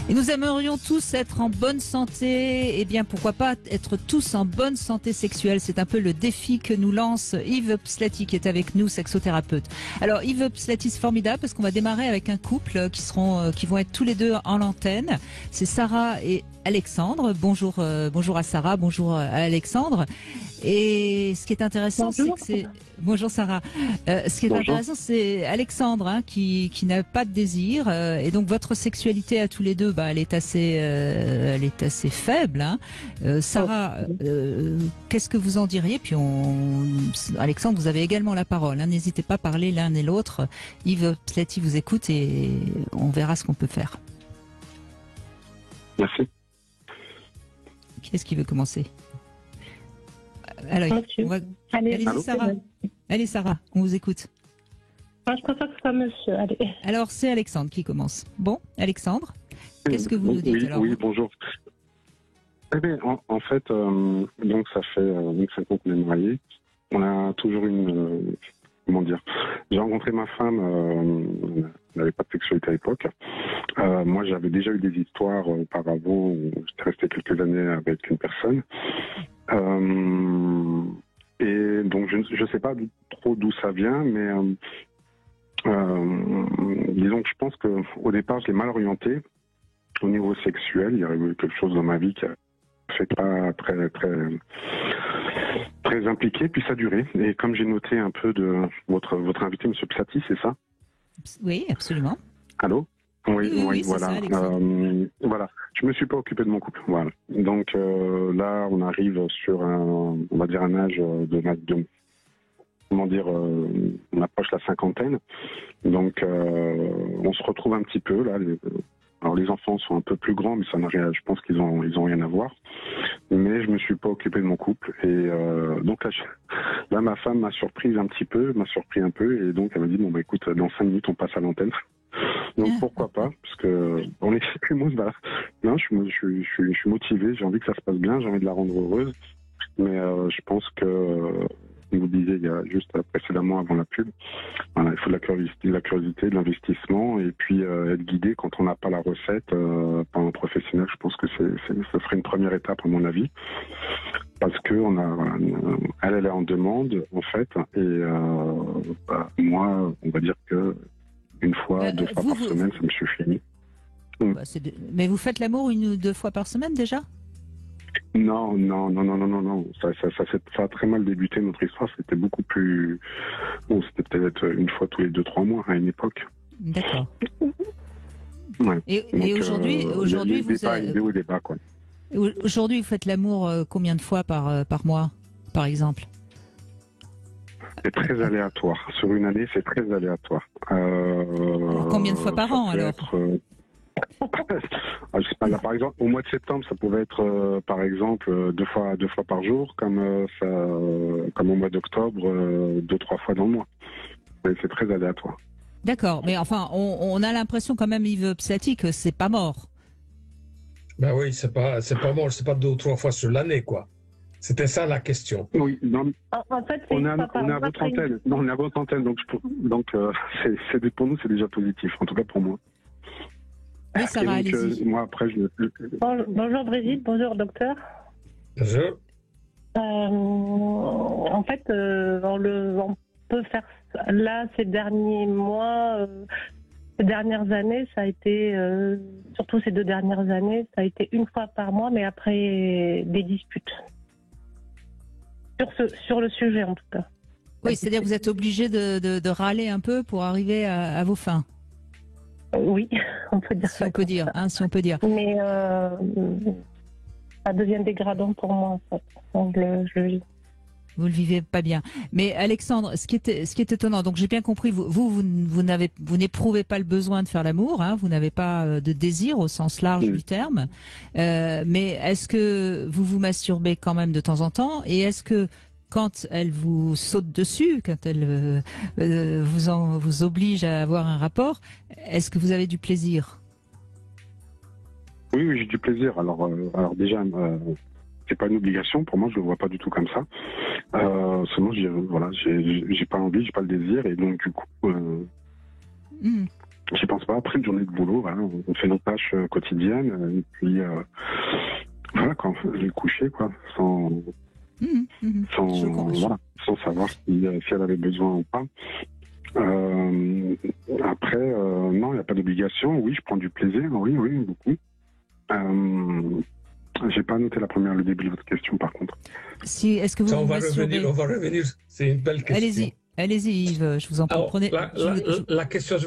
Et nous aimerions tous être en bonne santé. Eh bien, pourquoi pas être tous en bonne santé sexuelle? C'est un peu le défi que nous lance Yves Pslati, qui est avec nous, sexothérapeute. Alors, Yves Pslati, c'est formidable parce qu'on va démarrer avec un couple qui vont être tous les deux en l'antenne. C'est Sarah et Alexandre. Bonjour, bonjour à Sarah, bonjour à Alexandre. Et ce qui est intéressant, c'est que c'est... Bonjour Sarah. Ce qui est intéressant, c'est Alexandre qui n'a pas de désir. Et donc votre sexualité à tous les deux, elle est assez faible. Hein. Sarah, qu'est-ce que vous en diriez? Puis Alexandre, vous avez également la parole. Hein. N'hésitez pas à parler l'un et l'autre. Yves Pslati vous écoute et on verra ce qu'on peut faire. Merci. Qui est-ce qui veut commencer? Alors, allez Sarah. Allez Sarah, on vous écoute. Moi, je préfère que ce soit monsieur. Allez. Alors, c'est Alexandre qui commence. Bon, Alexandre, qu'est-ce que vous nous dites alors? Oui, bonjour. Eh bien, en fait, donc ça fait 5 ans qu'on est mariés. On a toujours une... comment dire? J'ai rencontré ma femme, elle n'avait pas de sexualité à l'époque. Moi, j'avais déjà eu des histoires auparavant où j'étais resté quelques années avec une personne. Et donc, je ne sais pas trop d'où ça vient, mais disons que je pense qu'au départ, je l'ai mal orienté au niveau sexuel. Il y a eu quelque chose dans ma vie qui a fait pas très impliqué, puis ça a duré. Et comme j'ai noté un peu de votre invité, M. Pslati, c'est ça? Oui, absolument. Allô? Oui, voilà. Ça, voilà. Je me suis pas occupé de mon couple. Voilà. Donc là, on arrive sur on va dire un âge comment dire, on approche la cinquantaine. Donc on se retrouve un petit peu là. Alors les enfants sont un peu plus grands, mais ça n'a rien. Je pense qu'ils ont rien à voir. Mais je me suis pas occupé de mon couple et donc là ma femme m'a surpris un peu et donc elle m'a dit bon écoute, dans 5 minutes on passe à l'antenne. Donc pourquoi pas, parce que on est non, je suis motivé, j'ai envie que ça se passe bien, j'ai envie de la rendre heureuse, mais je pense que comme vous disiez il y a juste précédemment avant la pub, voilà, il faut de la curiosité, de l'investissement et puis être guidé quand on n'a pas la recette par un professionnel. Je pense que ce serait une première étape à mon avis, parce que elle est en demande en fait et moi on va dire que une fois, 2 fois par semaine, ça me suffit. Mais vous faites l'amour 1 ou 2 fois par semaine déjà? Non. Ça a très mal débuté notre histoire. C'était beaucoup plus... Bon, c'était peut-être 1 fois tous les 2-3 mois à une époque. D'accord. Ouais. Et aujourd'hui, aujourd'hui, vous faites l'amour combien de fois par mois, par exemple? C'est très aléatoire. Sur une année, c'est très aléatoire. Combien de fois par an alors? Je sais pas, là, par exemple, au mois de septembre, ça pouvait être, par exemple, 2 fois par jour, comme au mois d'octobre, 2-3 fois dans le mois. C'est très aléatoire. D'accord, mais enfin, on a l'impression quand même, Yves Pslati, que c'est pas mort. Ben oui, c'est pas mort, c'est pas 2 ou 3 fois sur l'année, quoi. C'était ça la question. Oui, non, en fait, on est à votre antenne. Non, on est à votre antenne, donc pour nous, c'est déjà positif, en tout cas pour moi. Oui, Sarah, allez-y. Moi, après, Bonjour Brigitte, bonjour docteur. Bonjour. En fait, on peut faire là ces derniers mois, ces dernières années, ça a été, surtout ces 2 dernières années, ça a été 1 fois par mois, mais après des disputes. Sur le sujet, en tout cas. Oui, c'est-à-dire que vous êtes obligé de râler un peu pour arriver à vos fins. Oui, on peut dire ça. Si on peut dire. Mais ça devient dégradant pour moi, en fait. Donc, je le vis. Vous le vivez pas bien. Mais Alexandre, ce qui est étonnant, donc j'ai bien compris, vous n'éprouvez pas le besoin de faire l'amour, hein, vous n'avez pas de désir au sens large du terme. Mais est-ce que vous vous masturbez quand même de temps en temps? Et est-ce que quand elle vous saute dessus, quand elle vous oblige à avoir un rapport, est-ce que vous avez du plaisir? Oui, j'ai du plaisir. Alors déjà, c'est pas une obligation pour moi, je le vois pas du tout comme ça. Seulement, j'ai pas envie, j'ai pas le désir, et donc du coup, J'y pense pas. Après une journée de boulot, voilà, on fait nos tâches quotidiennes, et puis voilà, quand je vais coucher, quoi, sans savoir si elle avait besoin ou pas. Après, non, il n'y a pas d'obligation. Oui, je prends du plaisir. Oui, beaucoup. J'ai pas noté le début de votre question, par contre. Si, est-ce que vous on va revenir. C'est une belle question. Allez-y, Yves, je vous en prie. La question,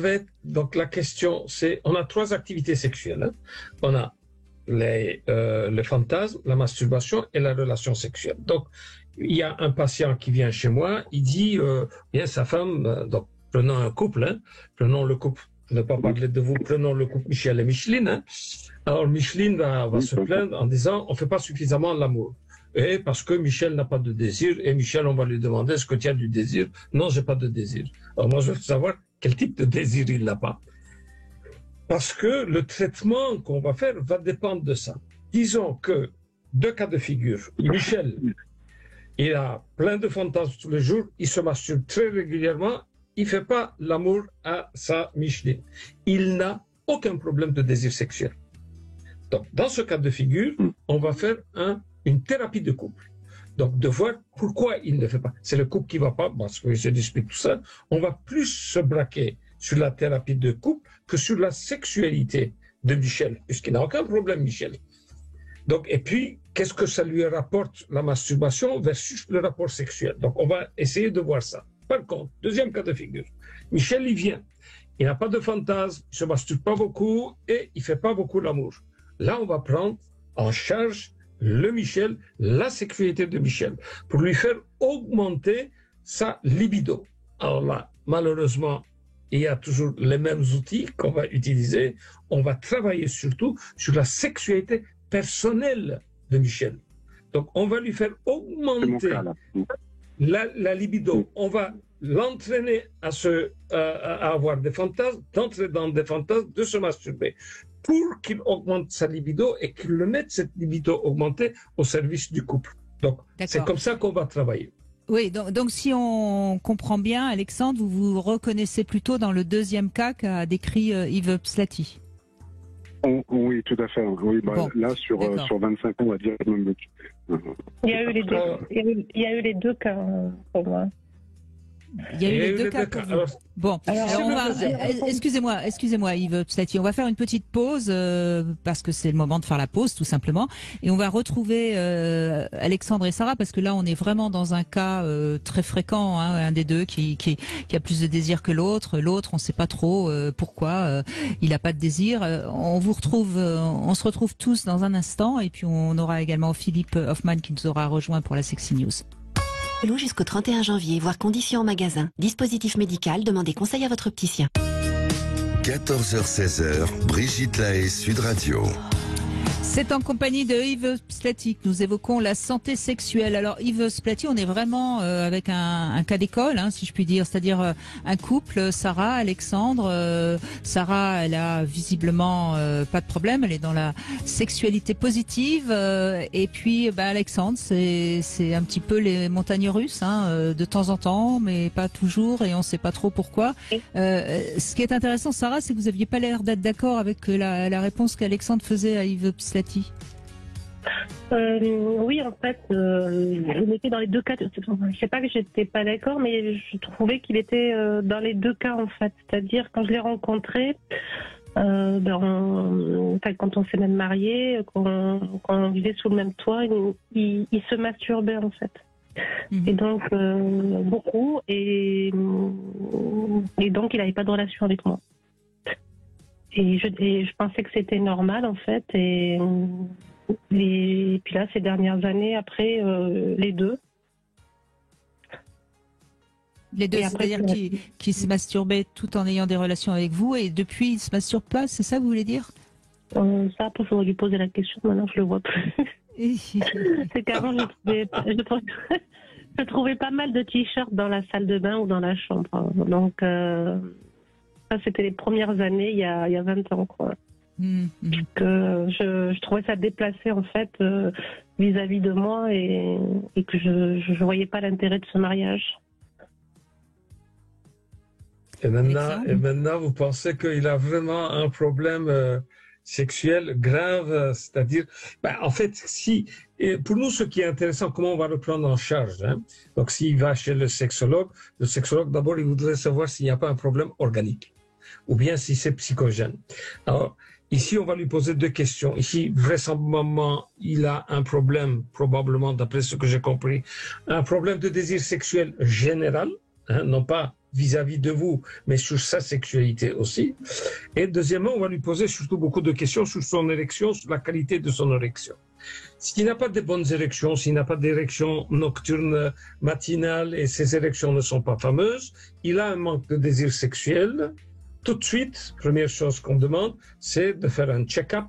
c'est, on a 3 activités sexuelles. Hein. On a le fantasme, la masturbation et la relation sexuelle. Donc, il y a un patient qui vient chez moi, il dit, bien sa femme, donc prenons un couple, hein, prenons le couple, ne pas parler de vous, prenons le couple Michel et Micheline. Hein. Alors Micheline va se plaindre en disant, on ne fait pas suffisamment l'amour. Et parce que Michel n'a pas de désir, et Michel, on va lui demander, est-ce que tu as du désir? Non, j'ai pas de désir. Alors moi, je veux savoir quel type de désir il n'a pas. Parce que le traitement qu'on va faire va dépendre de ça. Disons que 2 cas de figure. Michel, il a plein de fantasmes tous les jours, il se masturbe très régulièrement, il ne fait pas l'amour à sa Micheline. Il n'a aucun problème de désir sexuel. Donc, dans ce cas de figure, on va faire une thérapie de couple. Donc, de voir pourquoi il ne fait pas. C'est le couple qui ne va pas, parce que je explique tout ça. On va plus se braquer sur la thérapie de couple que sur la sexualité de Michel, puisqu'il n'a aucun problème, Michel. Donc, et puis, qu'est-ce que ça lui rapporte, la masturbation versus le rapport sexuel? Donc, on va essayer de voir ça. Par contre, deuxième cas de figure. Michel, il vient. Il n'a pas de fantasme, il ne se masturbe pas beaucoup et il ne fait pas beaucoup l'amour. Là, on va prendre en charge le Michel, la sexualité de Michel, pour lui faire augmenter sa libido. Alors là, malheureusement, il y a toujours les mêmes outils qu'on va utiliser. On va travailler surtout sur la sexualité personnelle de Michel. Donc, on va lui faire augmenter la libido. On va l'entraîner à avoir des fantasmes, d'entrer dans des fantasmes, de se masturber, pour qu'il augmente sa libido et qu'il le mette, cette libido augmentée, au service du couple. Donc, c'est comme ça qu'on va travailler. Oui, donc si on comprend bien, Alexandre, vous vous reconnaissez plutôt dans le deuxième cas qu'a décrit Yves Pslati. Oui, tout à fait. Oui, là, sur 25 ans, on va dire même. Il y a eu les deux cas pour moi. Il y a eu les deux cas pour vous. Bon, alors on va, excusez-moi Yves Pslati, on va faire une petite pause parce que c'est le moment de faire la pause tout simplement, et on va retrouver Alexandre et Sarah parce que là on est vraiment dans un cas très fréquent, hein, un des deux qui a plus de désir que l'autre, on ne sait pas trop pourquoi il n'a pas de désir. On se retrouve tous dans un instant et puis on aura également Philippe Hoffman qui nous aura rejoint pour la Sexy News. Jusqu'au 31 janvier, voire conditions en magasin. Dispositif médical, demandez conseil à votre opticien. 14h-16h, Brigitte Lahaie, Sud Radio. C'est en compagnie de Yves Pslati que nous évoquons la santé sexuelle. Alors Yves Pslati, on est vraiment avec un cas d'école, hein, si je puis dire, c'est-à-dire un couple, Sarah, Alexandre. Sarah, elle a visiblement pas de problème, elle est dans la sexualité positive. Et puis Alexandre, c'est un petit peu les montagnes russes, hein, de temps en temps, mais pas toujours, et on ne sait pas trop pourquoi. Ce qui est intéressant, Sarah, c'est que vous n'aviez pas l'air d'être d'accord avec la réponse qu'Alexandre faisait à Yves Pslati. Oui, en fait, il était dans les deux cas. Je sais pas que j'étais pas d'accord, mais je trouvais qu'il était dans les deux cas en fait. C'est-à-dire quand je l'ai rencontré, quand on s'est même mariés, quand on vivait sous le même toit, il se masturbait en fait. Et donc beaucoup, et donc il n'avait pas de relation avec moi. Et je pensais que c'était normal en fait, et puis là ces dernières années après les deux, c'est-à-dire qui se masturbaient tout en ayant des relations avec vous, et depuis ils se masturbent pas, c'est ça que vous voulez dire? Ça après il faudrait lui poser la question, maintenant je le vois plus. C'est qu'avant je trouvais pas mal de t-shirts dans la salle de bain ou dans la chambre, donc ça, c'était les premières années, il y a 20 ans, quoi. Que je trouvais ça déplacé, en fait, vis-à-vis de moi, et que je voyais pas l'intérêt de ce mariage. Et maintenant, vous pensez qu'il a vraiment un problème sexuel grave, c'est-à-dire, en fait, pour nous, ce qui est intéressant, comment on va le prendre en charge, hein? Donc, s'il va chez le sexologue d'abord, il voudrait savoir s'il n'y a pas un problème organique, ou bien si c'est psychogène. Alors, ici, on va lui poser deux questions. Ici, vraisemblablement, il a un problème, probablement, d'après ce que j'ai compris, un problème de désir sexuel général, hein, non pas vis-à-vis de vous, mais sur sa sexualité aussi. Et deuxièmement, on va lui poser surtout beaucoup de questions sur son érection, sur la qualité de son érection. S'il n'a pas de bonnes érections, s'il n'a pas d'érection nocturne, matinale, et ses érections ne sont pas fameuses, il a un manque de désir sexuel. Tout de suite, première chose qu'on demande, c'est de faire un check-up,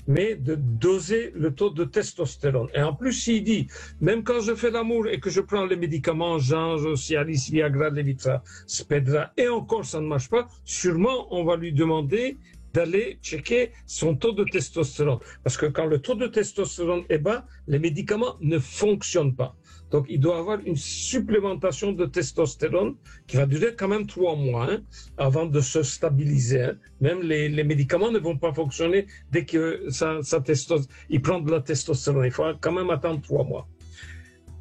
mais de doser le taux de testostérone. Et en plus, s'il dit, même quand je fais l'amour et que je prends les médicaments, genre Cialis, Viagra, Levitra, Spedra, et encore ça ne marche pas, sûrement on va lui demander d'aller checker son taux de testostérone. Parce que quand le taux de testostérone est bas, les médicaments ne fonctionnent pas. Donc, il doit avoir une supplémentation de testostérone qui va durer quand même 3 mois avant de se stabiliser. Hein. Même les médicaments ne vont pas fonctionner dès que il prend de la testostérone. Il faut quand même attendre 3 mois.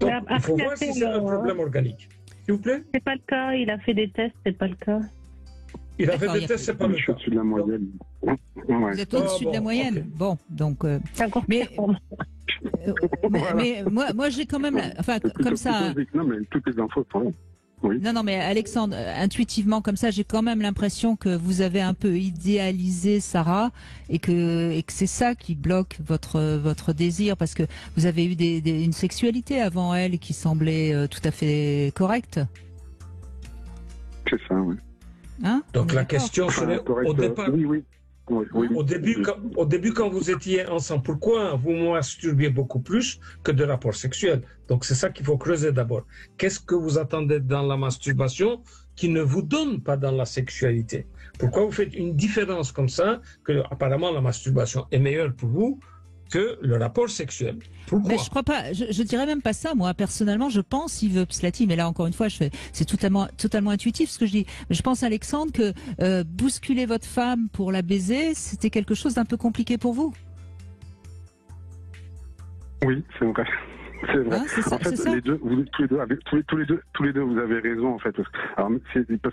Donc, il faut voir si c'est un problème organique. S'il vous plaît? C'est pas le cas. Il a fait des tests, c'est pas le cas. Il a fait des tests, c'est pas le cas. Je suis au-dessus de la moyenne. Vous êtes au-dessus de la moyenne. Okay. Bon, donc. C'est encore pire pour moi. Mais moi j'ai quand même, comme ça. Non, mais toutes les infos sont là. Oui. Non, mais Alexandre, intuitivement comme ça, j'ai quand même l'impression que vous avez un peu idéalisé Sarah et que c'est ça qui bloque votre désir, parce que vous avez eu une sexualité avant elle qui semblait tout à fait correcte. C'est ça, oui. Hein? Donc la question serait au départ. Oui. Au début, quand vous étiez ensemble, pourquoi vous masturbiez beaucoup plus que de rapports sexuels? Donc c'est ça qu'il faut creuser d'abord. Qu'est-ce que vous attendez dans la masturbation qui ne vous donne pas dans la sexualité? Pourquoi vous faites une différence comme ça, que apparemment la masturbation est meilleure pour vous que le rapport sexuel? Pourquoi? Mais je crois pas, je dirais même pas ça, moi. Personnellement, je pense, Yves Pslati, mais là, encore une fois, c'est totalement intuitif ce que je dis. Mais je pense, Alexandre, que bousculer votre femme pour la baiser, c'était quelque chose d'un peu compliqué pour vous. Oui, c'est vrai. C'est vrai. Hein, c'est ça, en fait, ça. tous les deux, vous avez raison, en fait. Parce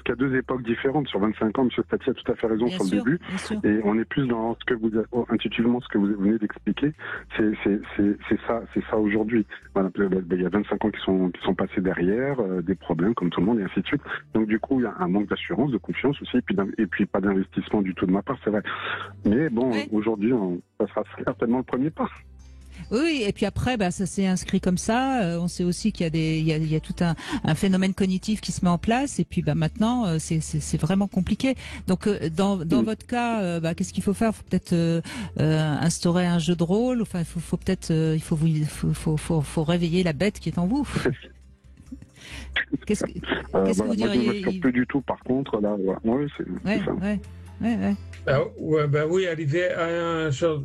qu'il y a deux époques différentes. Sur 25 ans, M. Stati a tout à fait raison sur le début. Et on est plus dans ce que vous, intuitivement, ce que vous venez d'expliquer. C'est ça aujourd'hui. Voilà, il y a 25 ans qui sont passés derrière, des problèmes, comme tout le monde, et ainsi de suite. Donc, du coup, il y a un manque d'assurance, de confiance aussi, et puis pas d'investissement du tout de ma part, c'est vrai. Mais bon, aujourd'hui, ça sera certainement le premier pas. Oui, et puis après, ça s'est inscrit comme ça. On sait aussi qu'il y a tout un phénomène cognitif qui se met en place. Et puis, maintenant, c'est vraiment compliqué. Donc, dans votre cas, qu'est-ce qu'il faut faire? Faut peut-être instaurer un jeu de rôle. Enfin, faut peut-être, il faut réveiller la bête qui est en vous. Qu'est-ce que vous diriez? Moi, je ne me sens plus du tout. Par contre, là, c'est ça. Ouais. Oui, arriver à une chose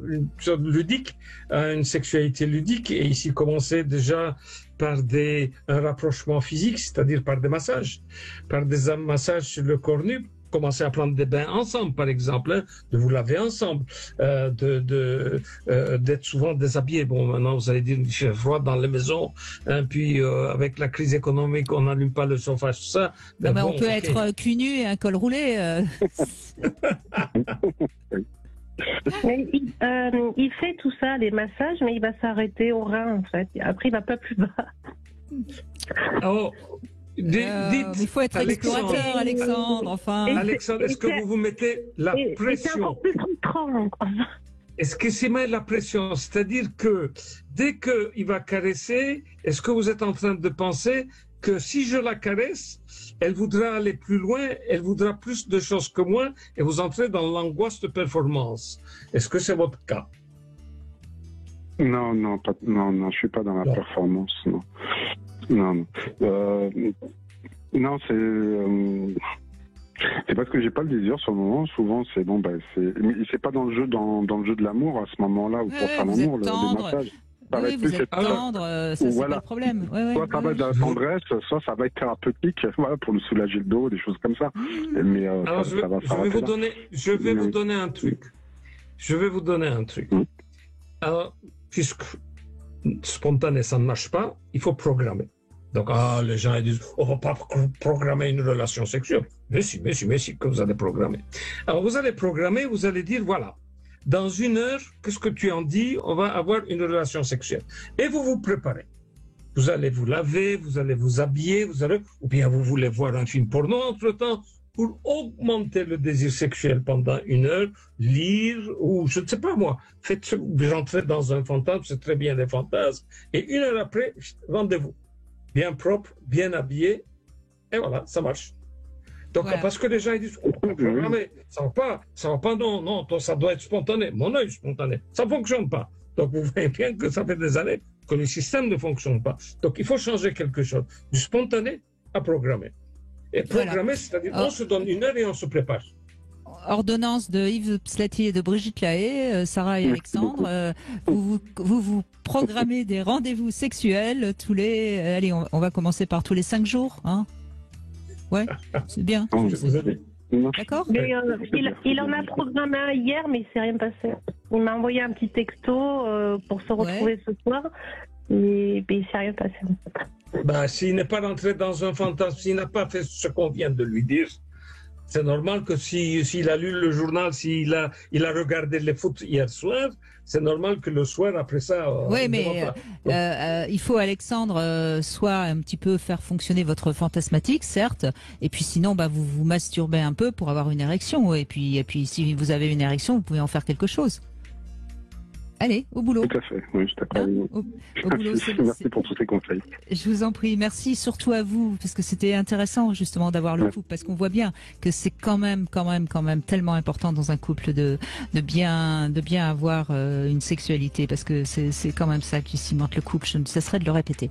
ludique, à une sexualité ludique, et ici commencer déjà par un rapprochement physique, c'est-à-dire par des massages sur le corps nu. Commencer à prendre des bains ensemble, par exemple, de vous laver ensemble, d'être souvent déshabillé. Bon, maintenant, vous allez dire, il fait froid dans les maisons, puis avec la crise économique, on n'allume pas le chauffage, tout ça. On peut être cul nu et un col roulé. Mais il fait tout ça, les massages, mais il va s'arrêter au rein, en fait. Après, il va pas plus bas. Il faut être explorateur, Alexandre, enfin. Alexandre, est-ce que vous mettez la pression? C'est encore plus frustrant. Est-ce que c'est mal la pression? C'est-à-dire que dès qu'il va caresser, est-ce que vous êtes en train de penser que si je la caresse, elle voudra aller plus loin, elle voudra plus de choses que moi, et vous entrez dans l'angoisse de performance? Est-ce que c'est votre cas? Non, je suis pas dans la performance, non. Non, c'est parce que j'ai pas le désir sur le moment. Souvent, c'est mais c'est pas dans le jeu de l'amour à ce moment-là, ou pour faire l'amour, les massages. ça va Oui, être vous plus êtes cette- tendre, ça c'est Voilà. pas le problème. Ouais, ouais, Soit ça va ouais. être de la tendresse, soit ça va être thérapeutique, voilà, pour nous soulager le dos, des choses comme ça. Mais Alors, ça va je vais s'arrêter vous là. donner, je vais vous donner un truc. Je vais vous donner un truc. Alors, puisque spontané, ça ne marche pas, il faut programmer. Donc, les gens ils disent, on ne va pas programmer une relation sexuelle. Mais si, que vous allez programmer. Alors, vous allez programmer, vous allez dire, voilà, dans 1 heure, qu'est-ce que tu en dis? On va avoir une relation sexuelle. Et vous vous préparez. Vous allez vous laver, vous allez vous habiller, ou bien vous voulez voir un film porno entre-temps, pour augmenter le désir sexuel pendant 1 heure, lire, ou je ne sais pas moi, faites rentrer dans un fantasme, c'est très bien les fantasmes, et 1 heure après, rendez-vous. Bien propre, bien habillé, et voilà, ça marche. Donc, Voilà. parce que les gens ils disent, on va programmer, ça va pas, non, toi, ça doit être spontané. Mon œil spontané, ça ne fonctionne pas. Donc, vous voyez bien que ça fait des années que le système ne fonctionne pas. Donc, il faut changer quelque chose, du spontané à programmer. Et programmer, Voilà. c'est-à-dire on se donne 1 heure et on se prépare. Ordonnance de Yves Pslati et de Brigitte Lahaye, Sarah et Alexandre. Vous programmez des rendez-vous sexuels tous les. Allez, on va commencer par tous les 5 jours, hein. Ouais, c'est bien. D'accord. Mais il en a programmé un hier, mais il s'est rien passé. Il m'a envoyé un petit texto pour se retrouver ce soir, et il s'est rien passé. Bah, s'il n'est pas rentré dans un fantasme, s'il n'a pas fait ce qu'on vient de lui dire, c'est normal que s'il a lu le journal, il a regardé les foot hier soir, c'est normal que le soir, après ça... Oui, mais il faut, Alexandre, soit un petit peu faire fonctionner votre fantasmatique, certes, et puis sinon, vous vous masturbez un peu pour avoir une érection, et puis si vous avez une érection, vous pouvez en faire quelque chose. Allez, au boulot. Tout à fait, oui, je t'accorde. Au boulot, Merci pour tous ces conseils. Je vous en prie, merci surtout à vous, parce que c'était intéressant justement d'avoir le couple, parce qu'on voit bien que c'est quand même tellement important dans un couple de bien avoir une sexualité, parce que c'est quand même ça qui cimente le couple. Je ne cesserai de le répéter.